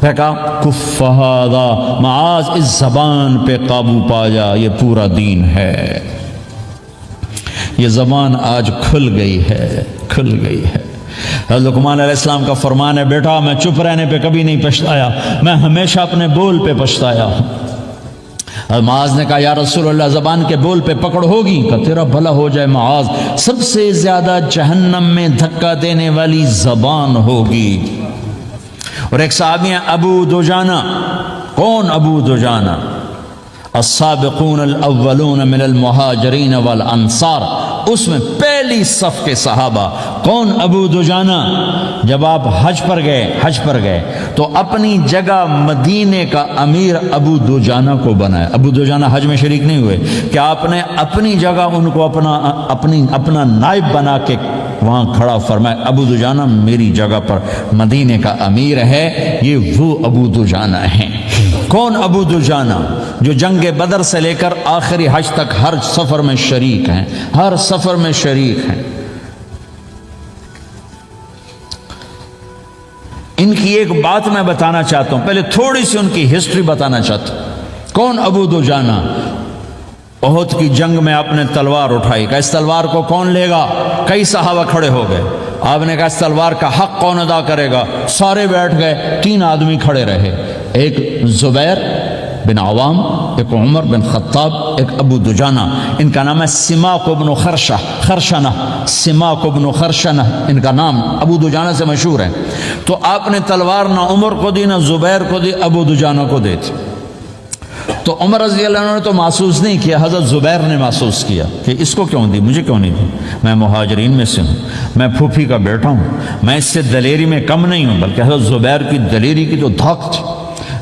پھینکا، کف ھذا، معاذ اس زبان پہ قابو پا جا، یہ پورا دین ہے۔ یہ زبان آج کھل گئی ہے، کھل گئی ہے۔ حضرت لقمان علیہ السلام کا فرمان ہے بیٹا میں چپ رہنے پہ کبھی نہیں پچھتایا، میں ہمیشہ اپنے بول پہ پچھتایا ہوں۔ معاذ نے کہا یا رسول اللہ زبان کے بول پہ پکڑ ہوگی؟ کہ تیرا بھلا ہو جائے معاذ، سب سے زیادہ جہنم میں دھکا دینے والی زبان ہوگی۔ اور ایک صحابی ہیں ابو دجانہ۔ کون ابو دجانہ؟ السابقون الاولون من المہاجرین والانصار، اس میں پہلی صف کے صحابہ۔ کون ابو دجانہ؟ جب آپ حج پر گئے تو اپنی جگہ مدینے کا امیر ابو دجانہ کو بنایا۔ ابو دجانہ حج میں شریک نہیں ہوئے کہ آپ نے اپنی جگہ ان کو اپنا نائب بنا کے وہاں کھڑا فرمایا ابو دجانہ میری جگہ پر مدینے کا امیر ہے، یہ وہ ابو دجانہ ہیں۔ کون ابو دجانہ؟ جو جنگ بدر سے لے کر آخری حج تک ہر سفر میں شریک ہیں، ہر سفر میں شریک ہیں۔ ان کی ایک بات میں بتانا چاہتا ہوں، پہلے تھوڑی سی ان کی ہسٹری بتانا چاہتا ہوں۔ کون ابو دجانہ؟ احد کی جنگ میں آپ نے تلوار اٹھائی، کہ اس تلوار کو کون لے گا؟ کئی صحابہ کھڑے ہو گئے۔ آپ نے کہا اس تلوار کا حق کون ادا کرے گا؟ سارے بیٹھ گئے، 3 آدمی کھڑے رہے، ایک زبیر بن عوام، ایک عمر بن خطاب، ایک ابو دجانہ۔ ان کا نام ہے سماک بن خرشنہ، سماک بن خرشنہ ان کا نام ابو دجانہ سے مشہور ہے۔ تو آپ نے تلوار نہ عمر کو دی، نہ زبیر کو دی، ابو دجانہ کو دی تھی۔ تو عمر رضی اللہ عنہ نے تو محسوس نہیں کیا، حضرت زبیر نے محسوس کیا کہ اس کو کیوں دی، مجھے کیوں نہیں دی؟ میں مہاجرین میں سے ہوں، میں پھوپھی کا بیٹا ہوں، میں اس سے دلیری میں کم نہیں ہوں، بلکہ حضرت زبیر کی دلیری کی تو دھاک تھی۔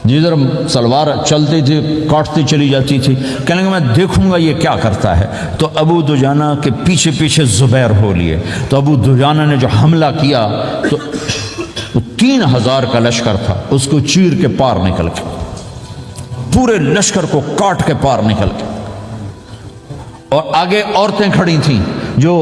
جدھر سلوار چلتی تھی کاٹتی چلی جاتی تھی، کہنے لگے میں دیکھوں گا یہ کیا کرتا ہے۔ تو ابو دجانہ کے پیچھے پیچھے زبیر ہو لیے، تو ابو دجانہ نے جو حملہ کیا تو 3000 کا لشکر تھا، اس کو چیر کے پار نکل کے، پورے لشکر کو کاٹ کے پار نکل کے، اور آگے عورتیں کھڑی تھیں جو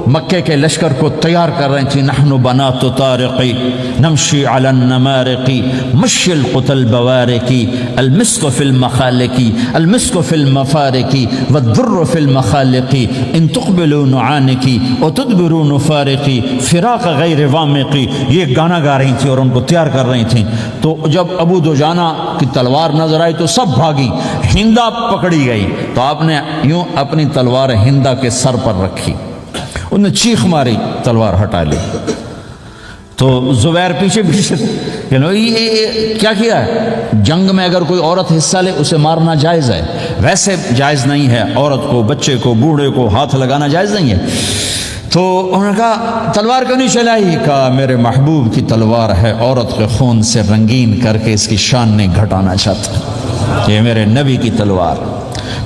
مکے کے لشکر کو تیار کر رہی تھیں۔ نحن بنات طارقی نمشی علی النمارقی مشی القتل بوارقی المسک فی المخالقی المسک فی المفارقی والدر فی المخالقی ان تقبلوا نعانقی وتدبروا نفارقی فراق غیر وامقی، یہ گانا گا رہی تھیں اور ان کو تیار کر رہی تھیں۔ تو جب ابو دجانہ کی تلوار نظر آئی تو سب بھاگی، ہندا پکڑی گئی، تو آپ نے یوں اپنی تلوار ہندا کے سر پر رکھی، انہوں نے چیخ ماری، تلوار ہٹا لی۔ تو زبیر پیچھے پیچھے یہ کیا کیا ہے؟ جنگ میں اگر کوئی عورت حصہ لے اسے مارنا جائز ہے، ویسے جائز نہیں ہے، عورت کو، بچے کو، بوڑھے کو ہاتھ لگانا جائز نہیں ہے۔ تو انہوں نے کہا تلوار کیوں نہیں چلائی؟ کہا میرے محبوب کی تلوار ہے، عورت کے خون سے رنگین کر کے اس کی شان نہیں گھٹانا چاہتا، یہ میرے نبی کی تلوار۔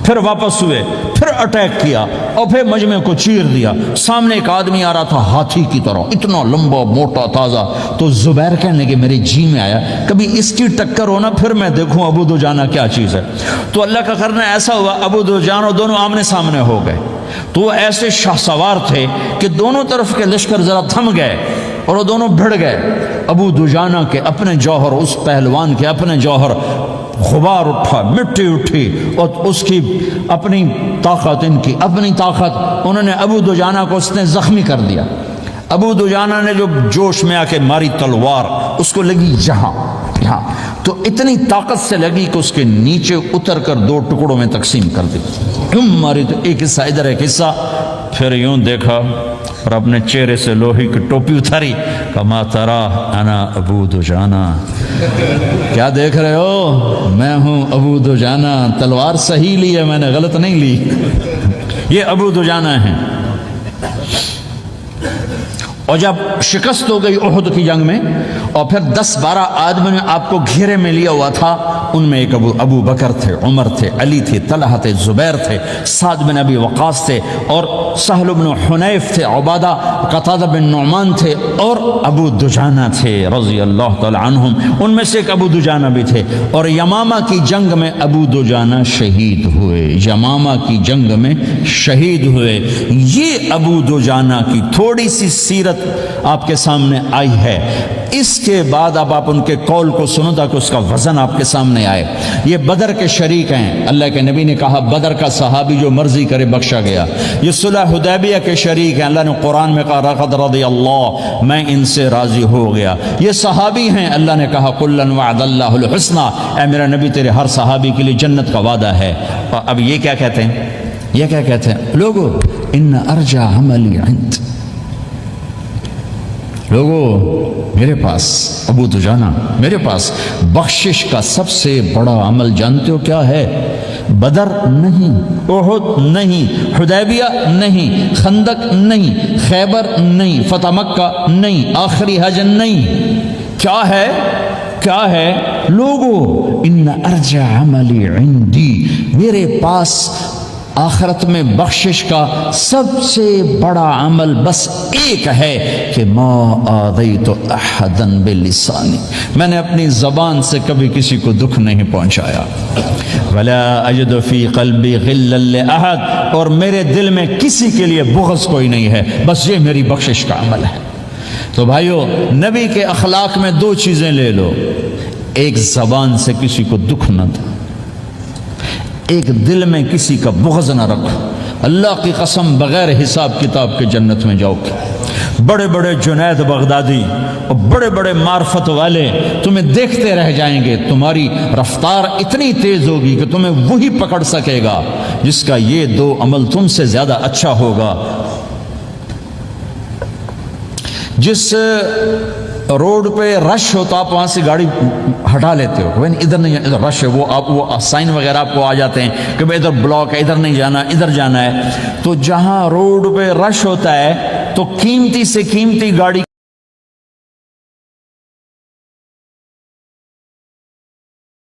پھر واپس ہوئے، پھر اٹیک کیا اور پھر مجمع کو چیر دیا۔ سامنے ایک آدمی آ رہا تھا ہاتھی کی طرح، اتنا لمبا موٹا تازہ، تو زبیر کہنے لگے میرے جی میں آیا کبھی اس کی ٹکر ہونا پھر میں دیکھوں ابو دجانہ کیا چیز ہے۔ تو اللہ کا کرنا ایسا ہوا ابو دجانہ دونوں آمنے سامنے ہو گئے، تو وہ ایسے شاہ سوار تھے کہ دونوں طرف کے لشکر ذرا تھم گئے اور وہ دونوں بھڑ گئے۔ ابو دجانہ کے اپنے جوہر، اس پہلوان کے اپنے جوہر، غبار اٹھا، مٹی اٹھی، اور اس کی اپنی طاقت، ان کی اپنی طاقت، انہوں نے ابو دجانہ کو اس نے زخمی کر دیا۔ ابو دجانہ نے جو جوش میں آ کے ماری تلوار، اس کو لگی یہاں، تو اتنی طاقت سے لگی کہ اس کے نیچے اتر کر 2 ٹکڑوں میں تقسیم کر دی۔ کیوں ماری؟ تو ایک حصہ ادھر، ایک حصہ، پھر یوں دیکھا اور اپنے چہرے سے لوہے کی ٹوپی اتاری، کما ترا انا ابو دجانہ، کیا دیکھ رہے ہو؟ میں ہوں ابو دجانہ، تلوار صحیح لی ہے میں نے، غلط نہیں لی۔ یہ ابو دجانہ ہیں۔ اور جب شکست ہو گئی احد کی جنگ میں، اور پھر 10-12 آدمی نے آپ کو گھیرے میں لیا ہوا تھا، ان میں ایک ابو بکر تھے، عمر تھے، علی تھے، طلحہ تھے، زبیر تھے، سعد بن ابی وقاص تھے، اور سہل بن حنیف تھے، عبادہ قتادہ بن نعمان تھے، اور ابو دجانہ تھے رضی اللہ تعالی عنہم، ان میں سے ایک ابو دجانہ بھی تھے۔ اور یمامہ کی جنگ میں ابو دجانہ شہید ہوئے، یمامہ کی جنگ میں شہید ہوئے۔ یہ ابو دجانہ کی تھوڑی سی سیرت آپ کے سامنے آئی ہے۔ اس کے بعد اب آپ ان کے قول کو سنو تاکہ اس کا وزن آپ کے سامنے آئے۔ یہ بدر کے شریک ہیں، اللہ کے نبی نے کہا بدر کا صحابی جو مرضی کرے بخشا گیا۔ یہ صلح حدیبیہ کے شریک ہیں، اللہ نے قرآن میں کہا لقد رضی اللہ، میں ان سے راضی ہو گیا۔ یہ صحابی ہیں، اللہ نے کہا کلا وعد اللہ الحسنى، اے میرا نبی تیرے ہر صحابی کے لیے جنت کا وعدہ ہے۔ اور اب یہ کیا کہتے ہیں؟ یہ کیا کہتے ہیں لوگو؟ ان ارجع عملی عند، لوگو میرے پاس، ابو دجانہ میرے پاس بخشش کا سب سے بڑا عمل جانتے ہو کیا ہے؟ بدر نہیں، احد نہیں، حدیبیہ نہیں، خندق نہیں، خیبر نہیں، فتح مکہ نہیں، آخری حج نہیں، کیا ہے؟ کیا ہے لوگو؟ ان ارجع عملی عندی، میرے پاس آخرت میں بخشش کا سب سے بڑا عمل بس ایک ہے کہ ما آذیت احدا بلسانی، میں نے اپنی زبان سے کبھی کسی کو دکھ نہیں پہنچایا۔ ولا اجد فی قلبی غلا لاحد، اور میرے دل میں کسی کے لیے بغض کوئی نہیں ہے، بس یہ میری بخشش کا عمل ہے۔ تو بھائیو، نبی کے اخلاق میں 2 چیزیں لے لو، ایک زبان سے کسی کو دکھ نہ دو، ایک دل میں کسی کا بغض نہ رکھو۔ اللہ کی قسم بغیر حساب کتاب کے جنت میں جاؤ گے۔ بڑے بڑے جنید بغدادی اور بڑے بڑے معرفت والے تمہیں دیکھتے رہ جائیں گے، تمہاری رفتار اتنی تیز ہوگی کہ تمہیں وہی پکڑ سکے گا جس کا یہ 2 عمل تم سے زیادہ اچھا ہوگا۔ جس روڈ پہ رش ہوتا آپ وہاں سے گاڑی ہٹا لیتے ہو، ادھر نہیں جانا، ادھر رش ہے، وہ سائن وغیرہ آپ کو آ جاتے ہیں کہ ادھر بلاک ہے، ادھر نہیں جانا، ادھر جانا ہے۔ تو جہاں روڈ پہ رش ہوتا ہے تو قیمتی سے قیمتی گاڑی